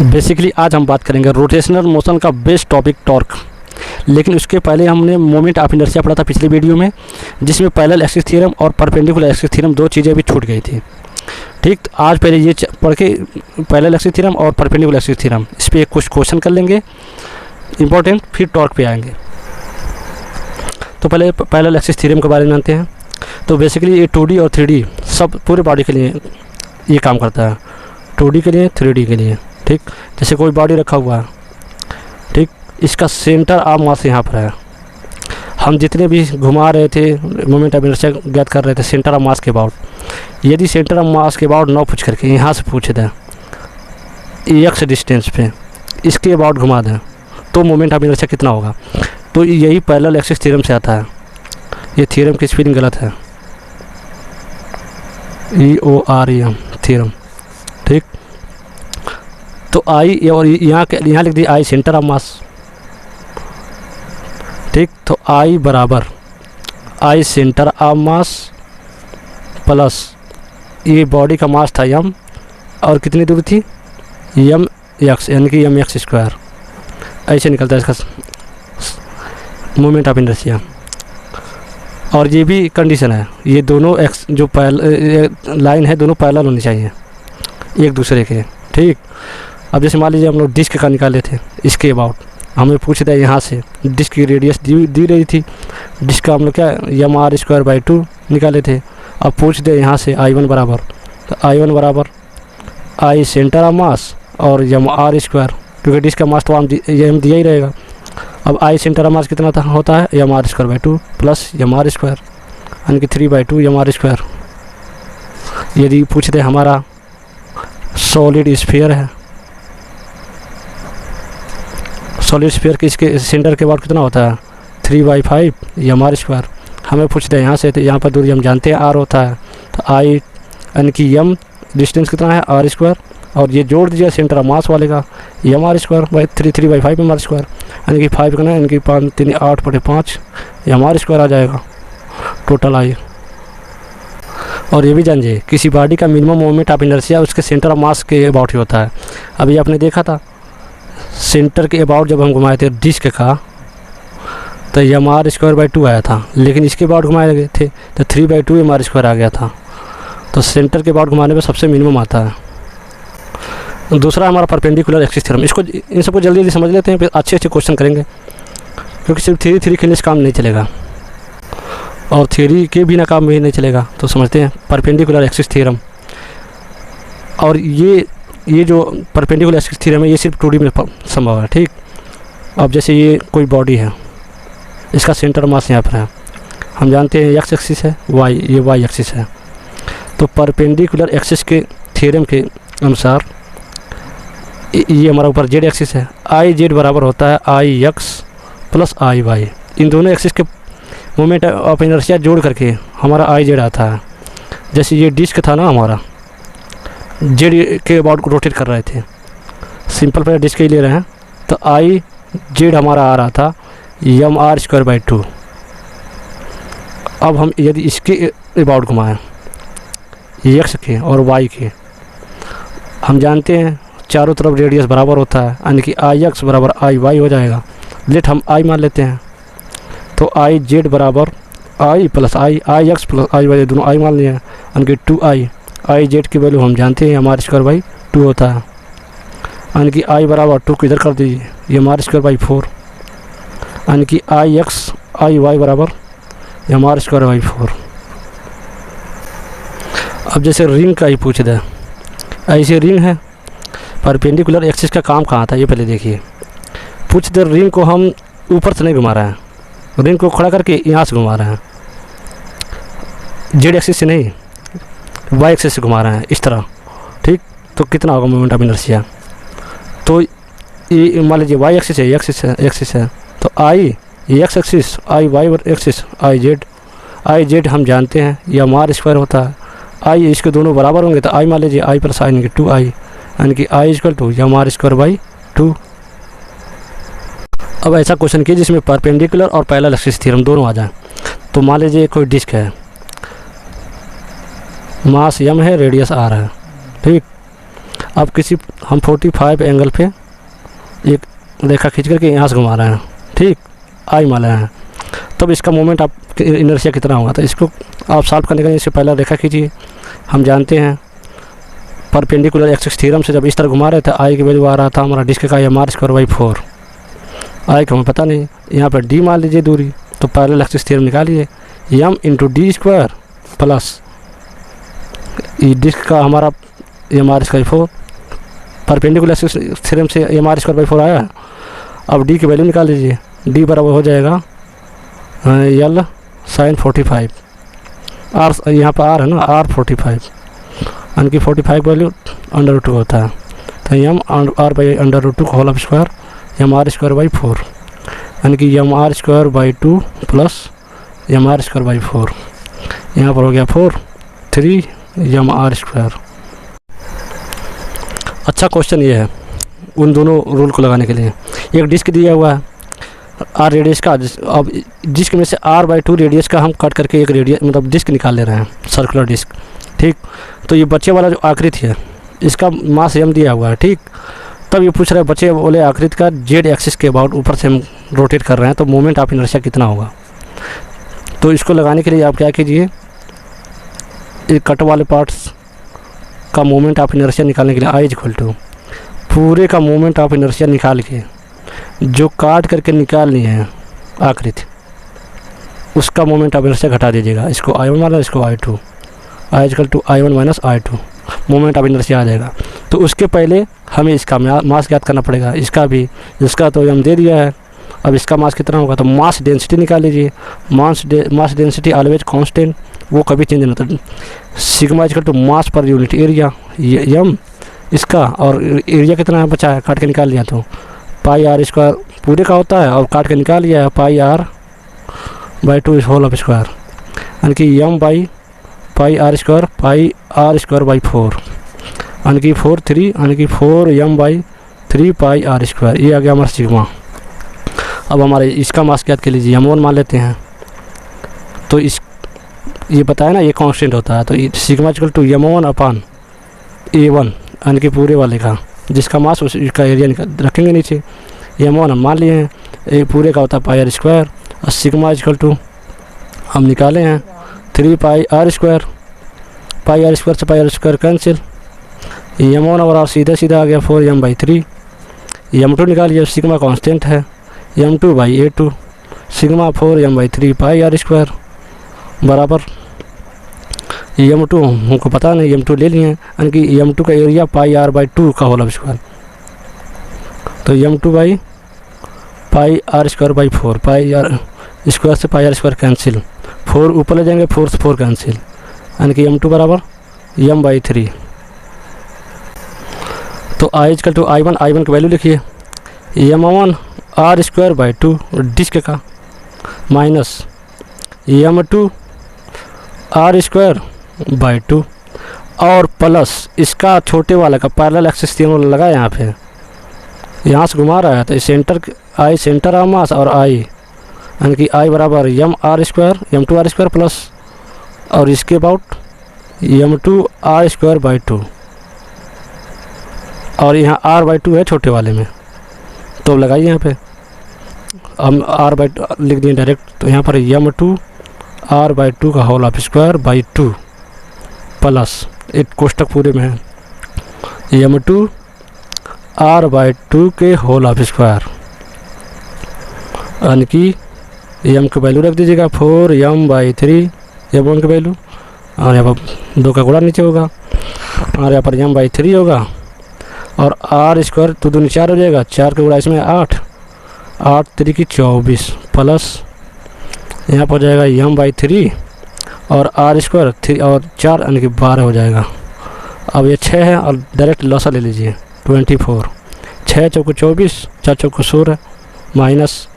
Basically आज हम बात करेंगे रोटेशनल मोशन का बेस्ट टॉपिक टॉर्क। लेकिन उसके पहले हमने मोमेंट ऑफ इनर्शिया पढ़ा था पिछली वीडियो में, जिसमें पैरेलल एक्सिस थ्योरम और परपेंडिकुलर एक्सिस थ्योरम दो चीज़ें भी छूट गई थी। ठीक, तो आज पहले ये पढ़ के पैरेलल एक्सिस थ्योरम और परपेंडिकुलर एक्सिस थ्योरम इस पर कुछ क्वेश्चन कर लेंगे इंपॉर्टेंट, फिर टॉर्क पे आएंगे। तो पहले पैरेलल एक्सिस थ्योरम के बारे में जानते हैं। तो बेसिकली ये 2D और 3D सब पूरे बॉडी के लिए ये काम करता है, 2D के लिए 3D के लिए। ठीक, जैसे कोई बॉडी रखा हुआ है, ठीक, इसका सेंटर ऑफ मास यहाँ पर है। हम जितने भी घुमा रहे थे, मोमेंट ऑफ इनर्शिया ज्ञात कर रहे थे सेंटर ऑफ मास के अबाउट, यदि सेंटर ऑफ मास के अबाउट ना पूछ करके यहाँ से पूछ दें एक्स डिस्टेंस पे इसके अबाउट घुमा दें तो मोमेंट ऑफ इनर्शिया कितना होगा। तो यही पैरेलल एक्सिस थ्योरम से आता है। ये थ्योरम की स्पेलिंग गलत है, EOREM थ्योरम। ठीक, तो आई और यहाँ लिख दी आई सेंटर ऑफ मास। ठीक, तो आई बराबर आई सेंटर ऑफ मास प्लस ये बॉडी का मास था m और कितनी दूर थी mx, यानी कि mx स्क्वायर। ऐसे निकलता है इसका मोमेंट ऑफ इनर्शिया। और ये भी कंडीशन है, ये दोनों एक्स जो लाइन है दोनों पैरेलल होनी चाहिए एक दूसरे के। ठीक, अब जैसे मान लीजिए हम लोग डिस्क का निकाले थे, इसके अबाउट हमें पूछ दिया यहाँ से डिस्क की रेडियस दी रही थी, डिस्क का हम लोग क्या m r²/2 निकाले थे। अब पूछ दे यहाँ से I1 बराबर, तो I1 बराबर आई सेंटर ऑफ मास और m r², क्योंकि डिस्क का मास तो हम दिया ही रहेगा। अब आई सेंटर ऑफ मास कितना होता है m r² plus m r², यानी कि 3/2 m r²। यदि पूछ दे हमारा सॉलिड स्फीयर है, सॉलिड स्फीयर के इसके सेंटर के बाद कितना होता है 3/5 m r²। हमें पूछते हैं यहाँ से, तो यहाँ पर दूरी हम जानते हैं r होता है, तो आई यानी कि m डिस्टेंस कितना है r², और ये जोड़ दीजिए सेंटर ऑफ मास वाले का m r²/3 3/5 m r², यानी कि 5 का ना, यानी कि 5 3 8/5 m r² आ जाएगा टोटल आई। और ये भी जानिए किसी बॉडी का मिनिमम मोमेंट ऑफ इनर्शिया उसके सेंटर ऑफ मास के अबाउट ही होता है। अभी आपने देखा था सेंटर के अबाउट जब हम घुमाए थे डिस्क का तो m r²/2 आया था, लेकिन इसके अबाउट घुमाए गए थे तो 3/2 m r² आ गया था। तो सेंटर के अबाउट घुमाने में सबसे मिनिमम आता है। दूसरा हमारा परपेंडिकुलर एक्सिस थ्योरम, इसको इन सबको जल्दी जल्दी समझ लेते हैं, फिर अच्छे क्वेश्चन करेंगे, क्योंकि सिर्फ थ्योरी खेलने से काम नहीं चलेगा और थ्योरी के बिना काम भी नहीं चलेगा। तो समझते हैं परपेंडिकुलर एक्सिस थ्योरम। और ये जो परपेंडिकुलर एक्सिस थ्योरम है ये सिर्फ 2D में संभव है। ठीक, अब जैसे ये कोई बॉडी है, इसका सेंटर मास यहाँ पर है, हम जानते हैं एक्स एक्सिस है, ये वाई एक्सिस है। तो परपेंडिकुलर एक्सिस के थ्योरम के अनुसार ये हमारा ऊपर जेड एक्सिस है, आई जेड बराबर होता है आई एक्स प्लस आई वाई। इन दोनों एक्सिस के मोमेंट ऑफ इनर्शिया जोड़ करके हमारा आई जेड आता है। जैसे ये डिस्क था ना हमारा, जेड के अबाउट को रोटेट कर रहे थे, सिंपल पर डिस्क ही ले रहे हैं, तो आई जेड हमारा आ रहा था m r²/2। अब हम यदि इसके अबाउट घुमाएं एक्स के और वाई के, हम जानते हैं चारों तरफ रेडियस बराबर होता है, यानी कि आई एक्स बराबर आई वाई हो जाएगा। लेट हम आई मान लेते हैं, तो आई जेड बराबर आई प्लस आई एक्स प्लस आई वाई, दोनों आई मान लिए हैं, यानी कि 2i। आई जेड की वैल्यू हम जानते हैं m r²/2 होता है, यानी कि आई बराबर 2 को इधर कर दीजिए, ये m r²/4, यानी कि आई एक्स आई वाई बराबर m r²/4। अब जैसे रिंग का ही पूछ दे, ऐसे रिंग है, परपेंडिकुलर एक्सिस का काम कहाँ था ये पहले देखिए। पूछ दे रिंग को हम ऊपर से नहीं घुमा रहे हैं, रिंग को खड़ा करके यहाँ से घुमा रहे हैं, जेड एक्सिस से नहीं वाई एक्सिस से घुमा रहे हैं इस तरह। ठीक, तो कितना होगा मोमेंट ऑफ इनर्शिया। तो ये मान लीजिए वाई एक्सिस है, एक्सिस है, तो I X axis I Y axis I Z हम जानते हैं ये m r² होता है। आई इसके दोनों बराबर होंगे तो आई मान लीजिए आई प्लस आई, यानी कि 2i, यानी कि i = m r²/2। अब ऐसा क्वेश्चन कीजिए जिसमें परपेंडिकुलर और पैरेलल एक्सिस थ्योरम दोनों आ जाए। तो मान लीजिए कोई डिस्क है, मास m है, रेडियस r है। ठीक, अब किसी हम 45 एंगल पे एक रेखा खींच करके यहाँ से घुमा रहे हैं, ठीक, आई मान रहे हैं, तब इसका मोमेंट आप इनर्शिया कितना होगा। तो इसको आप सॉल्व करने के लिए इससे पहला रेखा खींचिए। हम जानते हैं परपेंडिकुलर एक्सिस थ्योरम से जब इस तरह घुमा रहे थे आई की वैल्यू आ रहा था हमारा डिस्क का mr²/4, आई का हमें पता नहीं, यहाँ पर d मान लीजिए दूरी, तो पैरेलल एक्सिस थ्योरम निकालिए m × d² प्लस ये डिस्क का हमारा mr²/4, परपेंडिकुलर एक्सिस थ्योरम से mr²/4 आया। अब d की वैल्यू निकाल लीजिए, d बराबर हो जाएगा l sin 45, r यहाँ पर r है ना, r45, यानी कि 45 वैल्यू √2 होता है। तो m r/√2 का होल स्क्वायर mr²/4, यानी कि mr²/2 प्लस mr²/4, यहाँ पर हो गया 4 3 mr²। अच्छा क्वेश्चन ये है उन दोनों रूल को लगाने के लिए। एक डिस्क दिया हुआ है r रेडियस का, अब डिस्क में से r/2 रेडियस का हम कट करके एक रेडियस मतलब डिस्क निकाल ले रहे हैं, सर्कुलर डिस्क, ठीक। तो ये बच्चे वाला जो आकृति है इसका मास m दिया हुआ है, ठीक। तब ये पूछ रहे हैं बच्चे बोले आकृति का z एक्सिस के अबाउट ऊपर से हम रोटेट कर रहे हैं, तो मोमेंट ऑफ इनर्शिया कितना होगा। तो इसको लगाने के लिए आप क्या कीजिए, ये कट वाले पार्ट्स का मोमेंट ऑफ इनर्शिया निकालने के लिए I = पूरे का मोमेंट ऑफ इनर्शिया निकाल के जो काट करके निकालनी है आकृति उसका मोमेंट ऑफ इनर्शिया घटा दीजिएगा। इसको I1 माना, इसको I2, I = I1 - I2 moment of inertia आ जाएगा। तो उसके पहले हमें इसका मास ज्ञात करना पड़ेगा, इसका भी, इसका तो हम दे दिया है। अब इसका मास कितना होगा, तो मास डेंसिटी निकाल लीजिए। मास डेंसिटी ऑलवेज कांस्टेंट, वो कभी चेंज नहीं होता। सिग्मा = मास पर यूनिट एरिया, m इसका, और एरिया कितना बचा है काट के निकाल लिया तो πr² पूरे का होता है, और काट के निकाल लिया है πr/2 होल स्क्वायर, यानी कि m/πr², πr²/4, यानी कि 4 3, यानी कि 4m/3 πr²। ये आ गया हमारा सिग्मा। अब हमारे इसका मास ज्ञात कर लीजिए, m1 मान लेते हैं। तो ये बताया ना ये कांस्टेंट होता है, तो सिग्मा = m1/a1, यानी कि पूरे वाले का जिसका मास उसका एरिया रखेंगे नीचे। m1 हम मान लिए हैं, ये पूरे का होता है πr², और सिग्मा = हम निकाले हैं 3 πr², πr² से πr² कैंसिल, m1 और सीधा आ गया 4m/3। m2 निकालिए, सिग्मा कांस्टेंट है, m2/a2, सिग्मा 4m/3 πr² बराबर m2 हमको पता नहीं, m2 ले लिए, यानी कि m2 का एरिया πr/2 का होल स्क्वायर। तो m2/πr²/4, πr² से πr² कैंसिल, 4 ऊपर ले जाएंगे, 4 से 4 कैंसिल, यानी कि m2 बराबर m/3। तो I = I1 की वैल्यू लिखिए, m1 r²/2 डिस्क का माइनस m2 r²/2 और प्लस इसका छोटे वाला का पैरेलल एक्सिस थ्योरम लगा यहाँ पे, यहाँ से घुमा रहा है। तो centre I centre of mass और I, यानी कि I बराबर m2 r² प्लस और इसके अबाउट m2 r²/2, और यहाँ r/2 है छोटे वाले में, तो लगाइए यहाँ पे हम r/2 लिख दिए डायरेक्ट। तो यहाँ पर m2 r/2 का होल स्क्वायर बाई 2 प्लस एक कोष्टक पूरे में है m2 r/2 के होल स्क्वायर, यानी कि m की वैल्यू रख दीजिएगा 4m/3 m1 की वैल्यू, और यहाँ पर 2 का गुणा नीचे होगा, और यहाँ पर m/3 होगा, और r² तो 2 4 हो जाएगा, 4 का गुणा इसमें 8 3 की 24 प्लस यहाँ पर हो जाएगा m/3 और r² 3 और 4 यानी कि 12 हो जाएगा। अब ये 6 है और डायरेक्ट लॉसा ले लीजिए 24, 6 चौको 24, 4 चौको 16 माइनस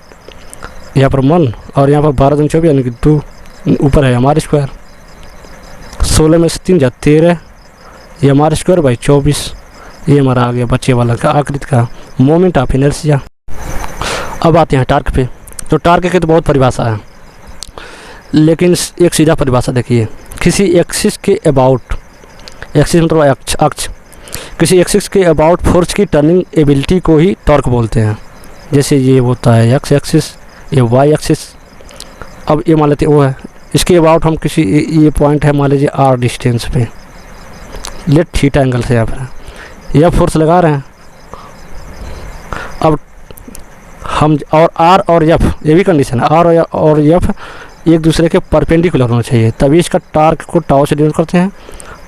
यहाँ पर 1 और यहाँ पर 12 दूनी 24 यानी कि 2 ऊपर है m², 16 में से 3 जा 13, ये m²/24। ये हमारा आ गया बच्चे वाला का आकृति का मोमेंट ऑफ इनर्शिया। अब आते हैं टार्क पे। तो टार्क की तो बहुत परिभाषा है, लेकिन एक सीधा परिभाषा देखिए, किसी एक्सिस के अबाउट, एक्सिस मतलब अक्ष, किसी एक्सिस के अबाउट फोर्स की टर्निंग एबिलिटी को ही टॉर्क बोलते हैं। जैसे ये होता है एक्स एक्सिस, ये वाई एक्सिस। अब ये मान लेते हैं वो है, इसके अबाउट हम किसी ये पॉइंट है मान लीजिए आर डिस्टेंस पे, लेट थीटा एंगल से यहाँ पर यह फोर्स लगा रहे हैं। अब हम और आर और एफ, ये भी कंडीशन है, आर और एफ एक दूसरे के परपेंडिकुलर होना चाहिए, तभी इसका टार्क को टाउ से डिनोट करते हैं।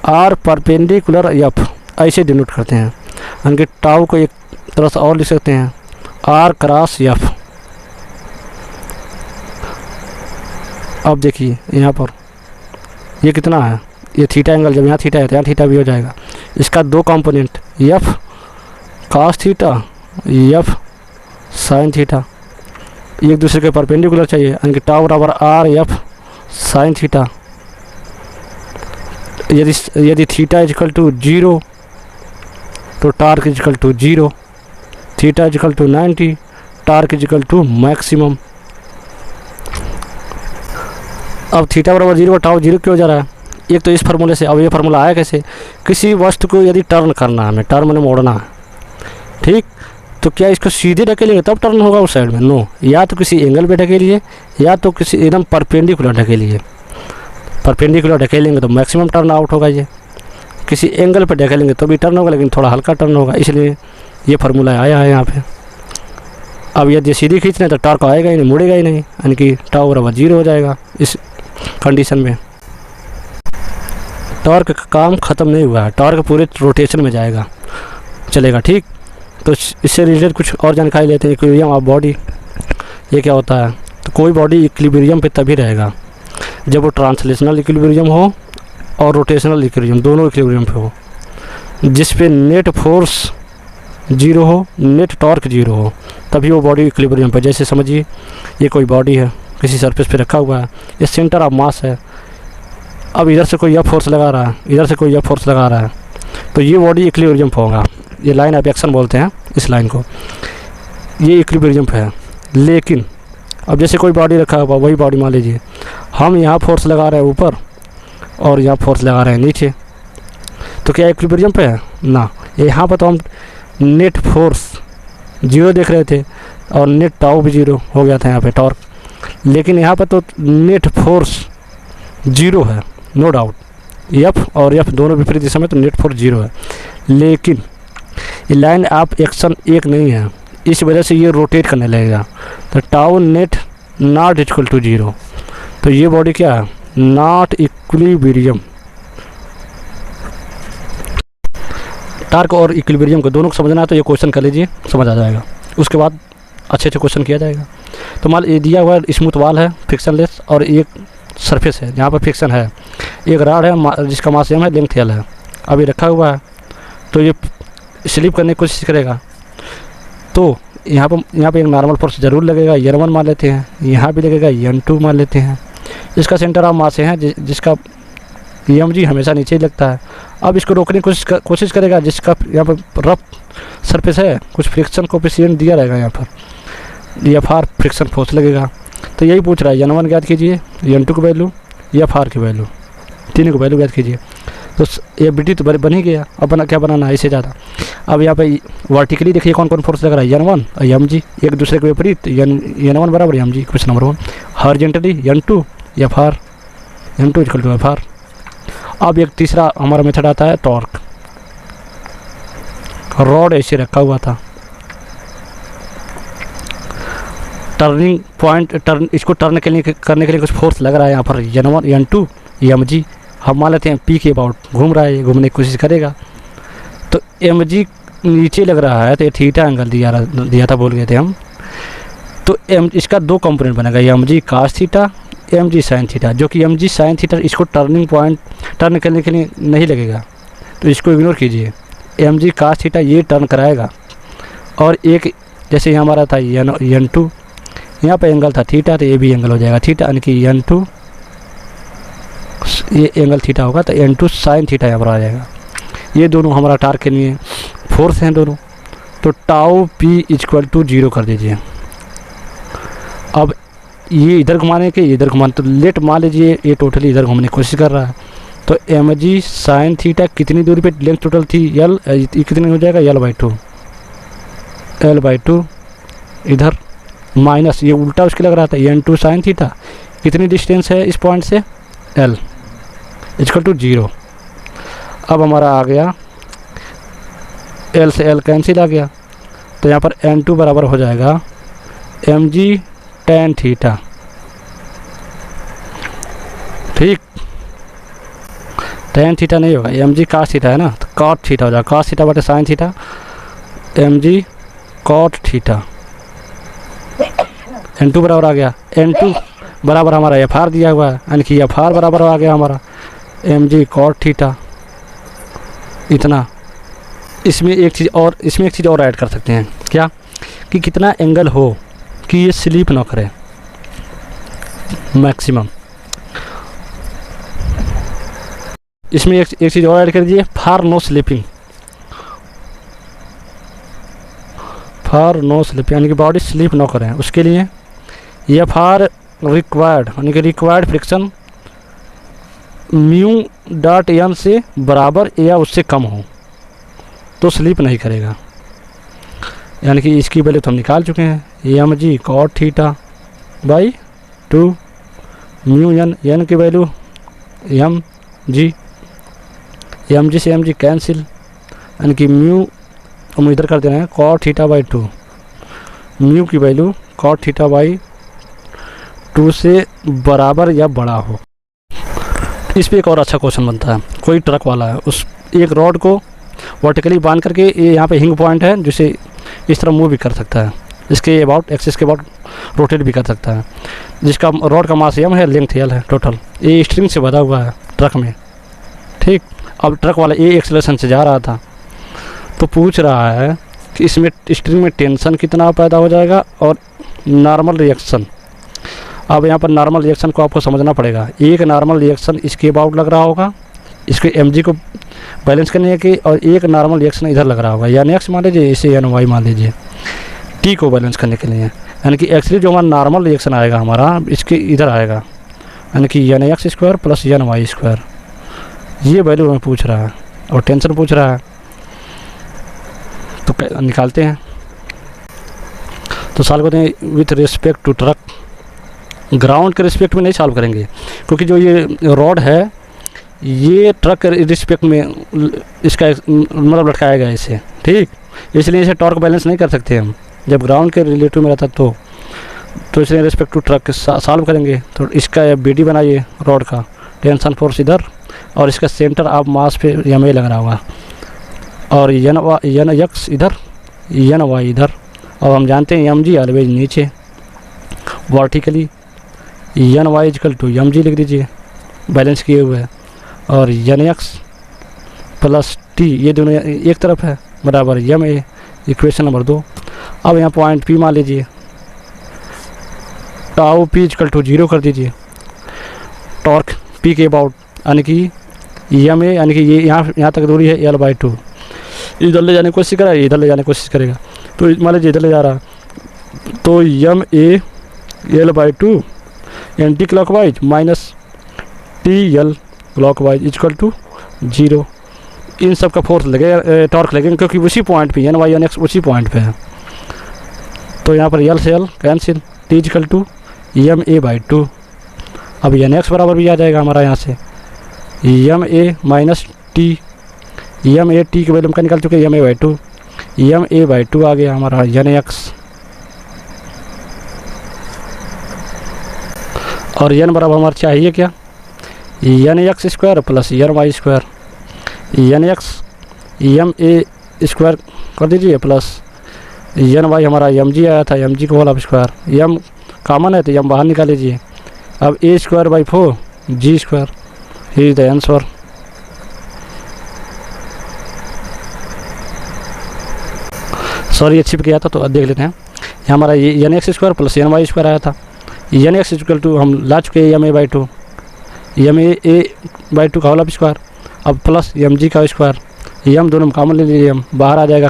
आर परपेंडिकुलर एफ ऐसे डिनोट करते हैं, यानी कि टाउ को एक तरह से और लिख सकते हैं आर क्रॉस एफ। अब देखिए यहाँ पर ये कितना है, ये थीटा एंगल, जब यहाँ थीटा है तो यहाँ थीटा भी हो जाएगा। इसका दो component F cos theta, F sine theta, एक दूसरे के परपेंडिकुलर चाहिए, यानी कि टाउ बराबर आर एफ साइन थीटा। यदि थीटा इजकल टू 0 तो torque is equal to 0, theta is equal to 90, torque is equal to maximum. अब थीटा बराबर 0 टाउ 0 क्यों जा रहा है, एक तो इस फार्मूले से। अब ये फार्मूला आया कैसे, किसी वस्तु को यदि टर्न करना है, हमें टर्न में मोड़ना है, ठीक, तो क्या इसको सीधे ढकेलेंगे तब टर्न होगा उस साइड में? नो, या तो किसी एंगल पे ढकेलिए या तो किसी एकदम परपेंडिकुलर ढकेलिए। परपेंडिकुलर ढकेलेंगे तो मैक्सिमम टर्न आउट होगा, ये किसी एंगल पे ढकेलेंगे तो भी टर्न होगा, लेकिन थोड़ा हल्का टर्न होगा, इसलिए ये फार्मूला आया है यहाँ पे। अब यदि सीधी खींचना है तो टॉर्क आएगा ही नहीं, मुड़ेगा ही नहीं, यानी कि टाउ बराबर 0 हो जाएगा। इस कंडीशन में टॉर्क का काम ख़त्म नहीं हुआ है, टॉर्क पूरे रोटेशन में जाएगा, चलेगा, ठीक। तो इससे रिलेटेड कुछ और जानकारी लेते हैं। इक्विलिब्रियम ऑफ बॉडी, ये क्या होता है? तो कोई बॉडी इक्विलिब्रियम पे तभी रहेगा जब वो ट्रांसलेशनल इक्विलिब्रियम हो और रोटेशनल इक्विलिब्रियम, दोनों इक्विलिब्रियम पे हो, जिस पे नेट फोर्स 0 हो, नेट टॉर्क 0 हो, तभी वो बॉडी इक्विलिब्रियम पे। जैसे समझिए ये कोई बॉडी है, किसी सरफेस पे रखा हुआ है, ये सेंटर ऑफ मास है। अब इधर से कोई यह फोर्स लगा रहा है, इधर से कोई यह फोर्स लगा रहा है, तो ये बॉडी इक्विलिब्रियम पे होगा। ये लाइन ऑफ एक्शन बोलते हैं इस लाइन को, ये इक्विलिब्रियम पे है। लेकिन अब जैसे कोई बॉडी रखा हुआ, वही बॉडी मान लीजिए हम यहाँ फोर्स लगा रहे हैं ऊपर और यहाँ फोर्स लगा रहे हैं नीचे, तो क्या इक्विलिब्रियम पे है? ना, यहाँ पर तो हम नेट फोर्स 0 देख रहे थे और नेट टाउ भी 0 हो गया था यहाँ पे टॉर्क, लेकिन यहाँ पर तो नेट फोर्स 0 है, नो डाउट। एफ और एफ दोनों विपरीत दिशा में, तो नेट फोर्स 0 है, लेकिन ये लाइन ऑफ एक्शन एक नहीं है, इस वजह से ये रोटेट करने लगेगा। तो tau net not equal to 0, तो ये बॉडी क्या है? Not equilibrium. टार्क और इक्विलिब्रियम को दोनों को समझना है तो ये क्वेश्चन कर लीजिए, समझ आ जाएगा, उसके बाद अच्छे से क्वेश्चन किया जाएगा। तो मान ये दिया हुआ स्मूथ वाल है फ्रिक्शनलेस, और एक सरफेस है जहाँ पर फ्रिक्शन है, एक राड है जिसका मास m है, लेंथ l है। अभी रखा हुआ है तो ये स्लिप करने की कोशिश करेगा, तो यहाँ पे एक नॉर्मल फोर्स ज़रूर लगेगा, n1 मान लेते हैं, यहाँ भी लगेगा n2 मान लेते हैं। इसका सेंटर ऑफ मास है जिसका mg हमेशा नीचे ही लगता है। अब इसको रोकने की कोशिश करेगा, जिसका यहाँ पर रफ सरफेस है, कुछ फ्रिक्शन कोफिशिएंट दिया रहेगा यहाँ पर, Fr फ्रिक्शन फोर्स लगेगा। तो यही पूछ रहा है, n1 ज्ञात कीजिए, n2 की वैल्यू, Fr की वैल्यू, तीनों की वैल्यू ज्ञात कीजिए। तो ये बिटी तो बन ही गया, अब क्या बनाना है इससे ज़्यादा। अब यहाँ पे वर्टिकली देखिए कौन कौन फोर्स लग रहा है, n1 और mg, एक दूसरे के विपरीत, n1 बराबर mg, question number 1। Horizontally n2 Fr, m2 equal to Fr। अब एक तीसरा हमारा मेथड आता है टॉर्क। रॉड ऐसे रखा हुआ था, टर्निंग पॉइंट, इसको टर्न करने के लिए कुछ फोर्स लग रहा है यहाँ पर, n1 n2 mg, हम मान लेते हैं P के अबाउट घूम रहा है, ये घूमने की कोशिश करेगा। तो mg नीचे लग रहा है, तो ये थीटा एंगल दिया था, बोल गए थे हम। तो इसका दो कंपोनेंट बनेगा, mg cos theta, mg sin theta, जो कि mg sin थीटा इसको टर्निंग पॉइंट टर्न करने के लिए नहीं लगेगा, तो इसको इग्नोर कीजिए। mg cos थीटा ये टर्न कराएगा, और एक जैसे यहाँ हमारा था n2, यहाँ पे एंगल था थीटा, तो ये भी एंगल हो जाएगा थीटा, यानी कि n2, ये एंगल थीटा होगा, तो n2 sin थीटा यहाँ पर आ जाएगा। ये दोनों हमारा टार्क के लिए फोर्स हैं दोनों, तो टाउ p इक्वल टू 0 कर दीजिए। अब ये इधर घुमाने के इधर घुमाने, तो लेट मान लीजिए ये टोटली इधर घूमने की कोशिश कर रहा है, तो एम जी साइन थीटा कितनी दूरी पे लेंथ टोटल थी एल, कितनी हो जाएगा L/2, L/2 इधर माइनस ये उल्टा उसके लग रहा था N2 साइन थीटा कितनी डिस्टेंस है इस पॉइंट से L इक्वल टू 0। अब हमारा आ गया L से L कैंसिल आ गया, तो यहाँ पर N2 बराबर हो जाएगा mg tan थीटा। ठीक, tan थीटा नहीं होगा, mg cos थीटा है ना, तो cot थीटा हो जाएगा, cos थीटा बटे sine theta, mg cot theta. N2 बराबर आ गया, N2 बराबर हमारा FR दिया हुआ है, यानी कि FR बराबर आ गया हमारा mg cot थीटा। इतना इसमें एक चीज़ और ऐड कर सकते हैं, क्या कि कितना एंगल हो कि ये स्लीप ना करे मैक्सिमम। इसमें एक चीज़ और ऐड कर दीजिए, for no sleeping, for no sleep यानी कि बॉडी स्लीप ना करें, उसके लिए ये फॉर रिक्वायर्ड यानी कि required friction mu dot N से बराबर या उससे कम हो तो स्लीप नहीं करेगा। यानी कि इसकी वैल्यू तो हम निकाल चुके हैं, M G cot theta by 2 mu N की वैल्यू एम जी से एम जी कैंसिल, यानी कि म्यू हम इधर कर दे रहे हैं कॉट थीटा बाई 2, म्यू की वैल्यू कॉट थीटा बाई 2 से बराबर या बड़ा हो। इस पे एक और अच्छा क्वेश्चन बनता है, कोई ट्रक वाला है उस एक रॉड को वर्टिकली बांध करके, ये यहाँ पे हिंग पॉइंट है जिसे इस तरह मूव भी कर सकता है, इसके अबाउट एक्सिस के अबाउट रोटेट भी कर सकता है, जिसका रॉड का मास एम है, लेंथ एल है टोटल, ये स्ट्रिंग से बंधा हुआ है ट्रक में। ठीक, अब ट्रक वाला ये एक्सेलरेशन से जा रहा था, तो पूछ रहा है कि इसमें स्ट्रिंग में टेंशन कितना पैदा हो जाएगा और नॉर्मल रिएक्शन। अब यहाँ पर नॉर्मल रिएक्शन को आपको समझना पड़ेगा, एक नॉर्मल रिएक्शन इसके अबाउट लग रहा होगा इसके mg को बैलेंस करने के, और एक नॉर्मल रिएक्शन इधर लग रहा होगा, यानी x मान लीजिए, इसे यानी y मान लीजिए, t को बैलेंस करने के लिए। यानी कि एक्चुअली जो हमारा नॉर्मल रिएक्शन आएगा हमारा इसके इधर आएगा, यानी कि N X square plus N Y square, ये वैल्यू हमें पूछ रहा है और टेंशन पूछ रहा है, तो निकालते हैं। तो सॉल्व करते हैं with respect to truck, ground के रिस्पेक्ट में नहीं सॉल्व करेंगे, क्योंकि जो ये रॉड है ये ट्रक के रिस्पेक्ट में इसका मतलब लटकाया गया इसे। ठीक, इसलिए इसे टॉर्क बैलेंस नहीं कर सकते हम जब ग्राउंड के रिलेटिव में रहता तो इसलिए रिस्पेक्ट टू ट्रक सॉल्व करेंगे। तो इसका BD बनाइए रॉड का, टेंशन फोर्स इधर और इसका सेंटर ऑफ मास पे एम लग रहा होगा, और एन एक्स इधर एन वाई इधर, और हम जानते हैं mg ऑलवेज नीचे vertically, N Y equal to mg लिख दीजिए बैलेंस किए हुए है, और एन एक्स प्लस टी ये दोनों एक तरफ है बराबर एम ए, इक्वेशन नंबर 2। अब यहाँ पॉइंट P मान लीजिए, टाउ P इक्वल टू 0 कर दीजिए, टॉर्क P के अबाउट यानी कि एम ए, यानी कि ये यहाँ तक दूरी है L/2, इधर ले जाने की कोशिश करा, इधर ले जाने की कोशिश करेगा, तो मान लीजिए इधर ले जा रहा, तो M A L/2 anticlockwise minus TL clockwise equal to 0। इन सब का फोर्स लगेगा, टॉर्क लगेगा, क्योंकि उसी पॉइंट पे एन वाई एन एक्स उसी पॉइंट पे है। तो यहाँ पर L से L cancel, T equal to MA/2। अब एन एक्स बराबर भी आ जाएगा हमारा यहाँ से MA minus T, MA T की वैल्यू का निकाल चुके MA/2, MA/2 आ गया हमारा एन एक्स, और एन बराबर हमारा चाहिए क्या, N X square plus N Y square, N X M A square कर दीजिए प्लस एन वाई हमारा mg आया था, mg को होल स्क्वायर, m कॉमन है तो m बाहर निकाल लीजिए। अब a square by 4 g square, he is the answer. Sorry छिप गया था, तो देख लेते हैं। हमारा ये N X square plus N Y square आया था, एन एक्स इक्वल टू हम ला चुके हैं MA/2, MA/2 का होल स्क्वायर, अब प्लस mg का स्क्वायर, m दोनों कॉमन ले लीजिए, m बाहर आ जाएगा,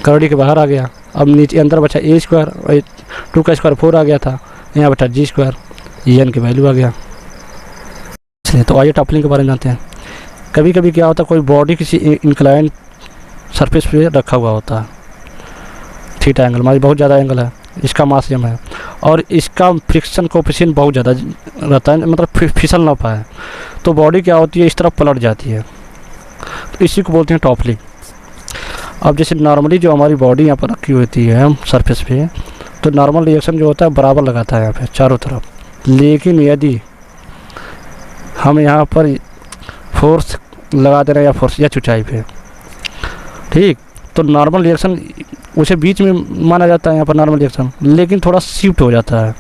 करड़ी के बाहर आ गया। अब नीचे अंदर बचा a स्क्वायर, 2 का स्क्वायर 4 आ गया था, यहाँ बचा g स्क्वायर, एन की वैल्यू आ गया। इसलिए तो आइए टॉपलिंग के बारे में जानते हैं। कभी कभी क्या होता है, कोई बॉडी किसी इंक्लाइन सरफेस पे रखा हुआ होता है, थीटा एंगल हमारी बहुत ज़्यादा एंगल है, इसका मास m है और इसका फ्रिक्शन कोएफिशिएंट बहुत ज़्यादा रहता है, मतलब फिसल ना पाए, तो बॉडी क्या होती है इस तरफ पलट जाती है, तो इसी को बोलते हैं टॉपलिंग। अब जैसे नॉर्मली जो हमारी बॉडी यहाँ पर रखी होती है सरफेस पे, तो नॉर्मल रिएक्शन जो होता है बराबर लगाता है यहाँ पे चारों तरफ, लेकिन यदि हम यहाँ पर फोर्स लगा दे रहे हैं या फोर्स या ऊंचाई पे, ठीक, तो नॉर्मल रिएक्शन उसे बीच में माना जाता है यहाँ पर नॉर्मल रिएक्शन, लेकिन थोड़ा शिफ्ट हो जाता है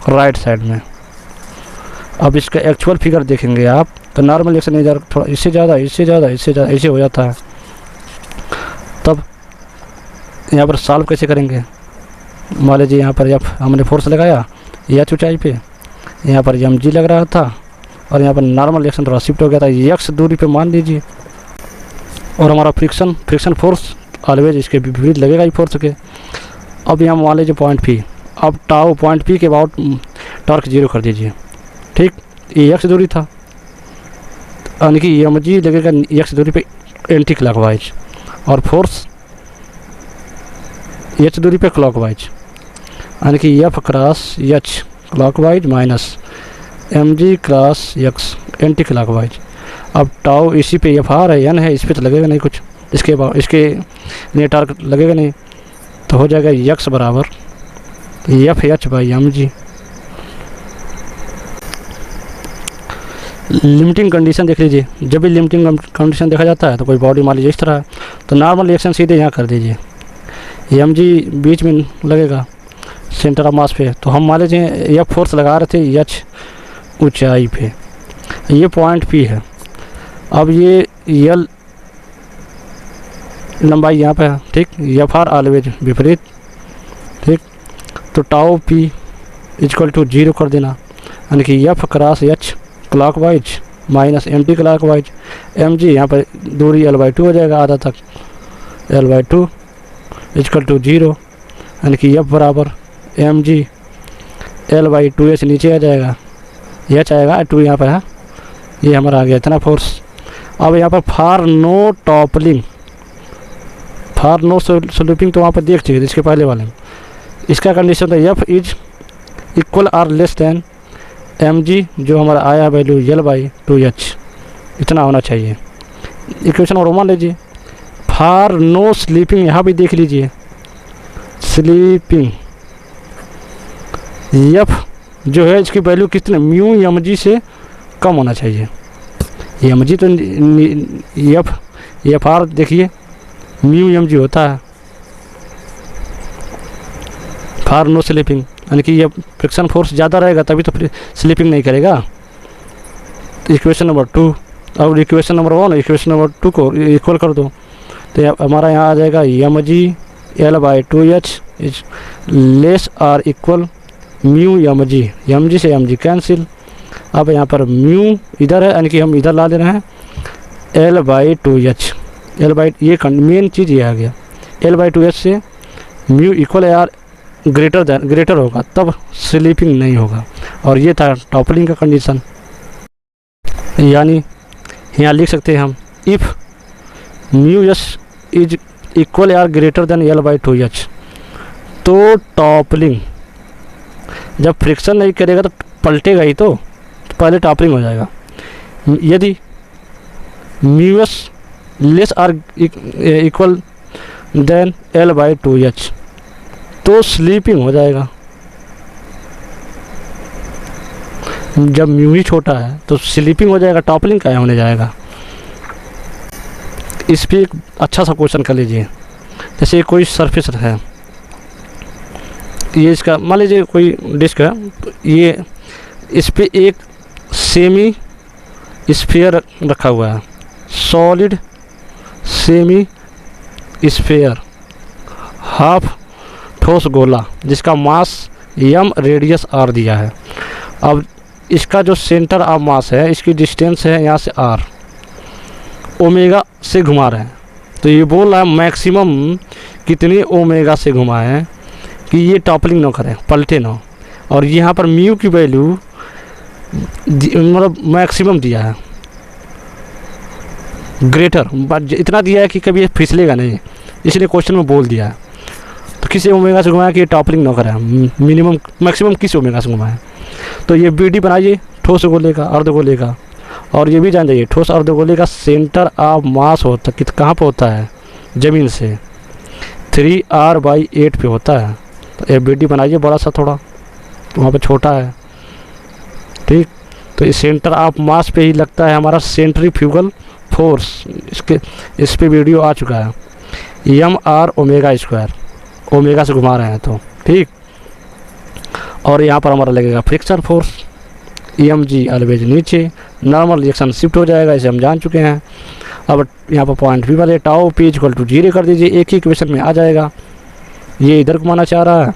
राइट साइड में। अब इसका एक्चुअल फिगर देखेंगे आप तो नॉर्मल रिएक्शन इधर थोड़ा इससे ज़्यादा ऐसे हो जाता है। तब यहाँ पर सॉल्व कैसे करेंगे, मान लीजिए यहाँ पर जब हमने फोर्स लगाया या ऊंचाई पे, यहाँ पर mg लग रहा था और यहाँ पर नॉर्मल रिएक्शन थोड़ा शिफ्ट हो गया था x दूरी पे मान लीजिए, और हमारा फ्रिक्शन फोर्स ऑलवेज इसके विपरीत लगेगा ही फोर्स के। अब यहाँ मान लीजिए पॉइंट P, अब टाउ पॉइंट P के अबाउट टॉर्क 0 कर दीजिए, ठीक, ये x दूरी था, यानी कि mg लगेगा x दूरी पे एंटी क्लॉकवाइज और फोर्स h दूरी पे क्लॉकवाइज, यानी कि f cross h clockwise minus mg cross x anti clockwise. अब टाउ इसी पे एफ आर है n है, इस पर तो लगेगा नहीं कुछ, इसके लिए टार्क लगेगा नहीं, तो हो जाएगा x बराबर F H by mg। Limiting condition देख लीजिए, जब भी लिमिटिंग कंडीशन देखा जाता है तो कोई बॉडी मान लीजिए इस तरह है, तो नॉर्मल रिएक्शन सीधे यहाँ कर दीजिए, mg बीच में लगेगा सेंटर ऑफ मास पे, तो हम मान लीजिए यह फोर्स लगा रहे थे h ऊंचाई पे, ये पॉइंट P है, अब ये L लंबाई यहाँ पे है, ठीक, एफ आर ऑलवेज विपरीत, ठीक, तो टाउ P इक्वल टू 0 कर देना, यानी कि F cross h clockwise minus anti clockwise, mg यहाँ पर दूरी l/2 हो जाएगा आधा तक, l/2 इक्वल टू 0, यानी कि f बराबर mg l/2h नीचे आ जाएगा, h आएगा 2 यहाँ पर है, ये हमारा आ गया इतना फोर्स। अब यहाँ पर for no toppling, for no slipping तो वहाँ पर देख चुके थे इसके पहले वाले में, इसका कंडीशन था f is equal or less than mg, जो हमारा आया वैल्यू l/2h इतना होना चाहिए। इक्वेशन और मान लीजिए फार नो स्लीपिंग, यहाँ भी देख लीजिए स्लीपिंग f जो है इसकी वैल्यू कितने म्यू mg से कम होना चाहिए, mg तो एफ आर देखिए म्यू mg होता है, फार नो स्लीपिंग, यानी कि ये फ्रिक्शन फोर्स ज़्यादा रहेगा तभी तो स्लीपिंग नहीं करेगा। इक्वेशन नंबर 2, अब इक्वेशन नंबर 1 इक्वेशन नंबर 2 को इक्वल कर दो, तो हमारा यहाँ आ जाएगा mg l/2h is less or equal mu mg से mg कैंसिल। अब यहाँ पर म्यू इधर है, यानी कि हम इधर ला ले रहे हैं l/2h, ये मेन चीज़ ये आ गया, l/2h से म्यू इक्वल आर ग्रेटर होगा तब स्लीपिंग नहीं होगा, और ये था टॉपलिंग का कंडीशन। यानी यहाँ लिख सकते हैं हम if mu S is equal or greater than l/2h, तो टॉपलिंग जब फ्रिक्शन नहीं करेगा तो पलटेगा ही, तो पहले टॉपलिंग हो जाएगा। यदि mu S less or equal than l/2h तो स्लीपिंग हो जाएगा। जब म्यू ही छोटा है तो स्लीपिंग हो जाएगा, टॉपलिंग क्या होने जाएगा। इस पर एक अच्छा सा क्वेश्चन कर लीजिए, जैसे कोई सरफेस है, ये इसका मान लीजिए कोई डिस्क है, ये इस पे एक सेमी स्फीयर रखा हुआ है, सॉलिड सेमी स्फीयर हाफ ठोस गोला जिसका मास m रेडियस r दिया है। अब इसका जो सेंटर ऑफ मास है, इसकी डिस्टेंस है यहाँ से r, ओमेगा से घुमा रहे हैं, तो ये बोल रहा है मैक्सिमम कितनी ओमेगा से घुमाएं कि ये टॉपलिंग ना करें, पलटे ना। और यहाँ पर म्यू की वैल्यू मतलब मैक्सिमम दिया है, ग्रेटर इतना दिया है कि कभी ये फिसलेगा नहीं, इसलिए क्वेश्चन में बोल दिया है। तो किस ओमेगा से घुमाया कि ये टॉपलिंग न करे, मिनिमम मैक्सिमम किस ओमेगा से घुमाया। तो ये बी डी बनाइए ठोस गोले का, अर्धगोले का। और ये भी जान जाइए ठोस अर्धगोले का सेंटर ऑफ मास होता है कहाँ पे होता है, ज़मीन से 3r/8 पे होता है। तो ये बी डी बनाइए बड़ा सा थोड़ा, तो वहाँ पे छोटा है, ठीक। तो इस सेंटर ऑफ मास पे ही लगता है हमारा सेंट्रीफ्यूगल फोर्स। इस पे वीडियो आ चुका है, mr², ओमेगा से घुमा रहे हैं तो, ठीक। और यहाँ पर हमारा लगेगा फ्रिक्शन फोर्स, mg ऑलवेज नीचे, नॉर्मल रिएक्शन शिफ्ट हो जाएगा, इसे हम जान चुके हैं। अब यहाँ पर पॉइंट भी वाले टाउ p = 0 कर दीजिए, एक ही इक्वेशन में आ जाएगा। ये इधर घुमाना चाह रहा है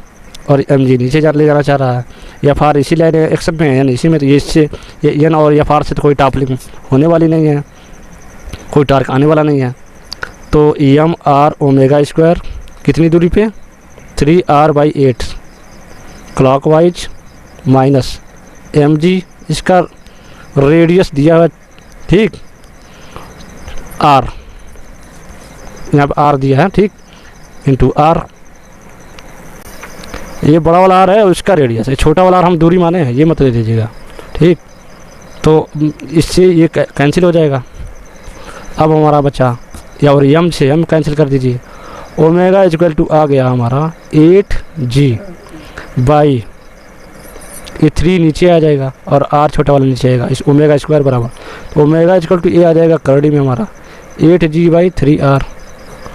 और mg नीचे ले जाना चाह रहा है। एफ आर इसी लाइन एक्शन में है, यानी इसी में, तो ये इससे एन और एफ आर से तो कोई टॉपलिंग होने वाली नहीं है, कोई टार्क आने वाला नहीं है। तो mr² कितनी दूरी पे, 3r/8 क्लॉकवाइज माइनस mg, इसका रेडियस दिया हुआ, ठीक, r, यहाँ पर r दिया है, ठीक, इंटू r। ये बड़ा वाला r है और इसका रेडियस है, छोटा वाला r हम दूरी माने हैं, ये मत ले लीजिएगा, ठीक। तो इससे ये कैंसिल हो जाएगा। अब हमारा बचा, या और m से m कैंसिल कर दीजिए, ओमेगा = आ गया हमारा 8g बाई, ये 3 नीचे आ जाएगा और r छोटा वाला नीचे आएगा, इस ओमेगा² बराबर। तो ओमेगा = a आ जाएगा करड़ी में हमारा 8g/3r।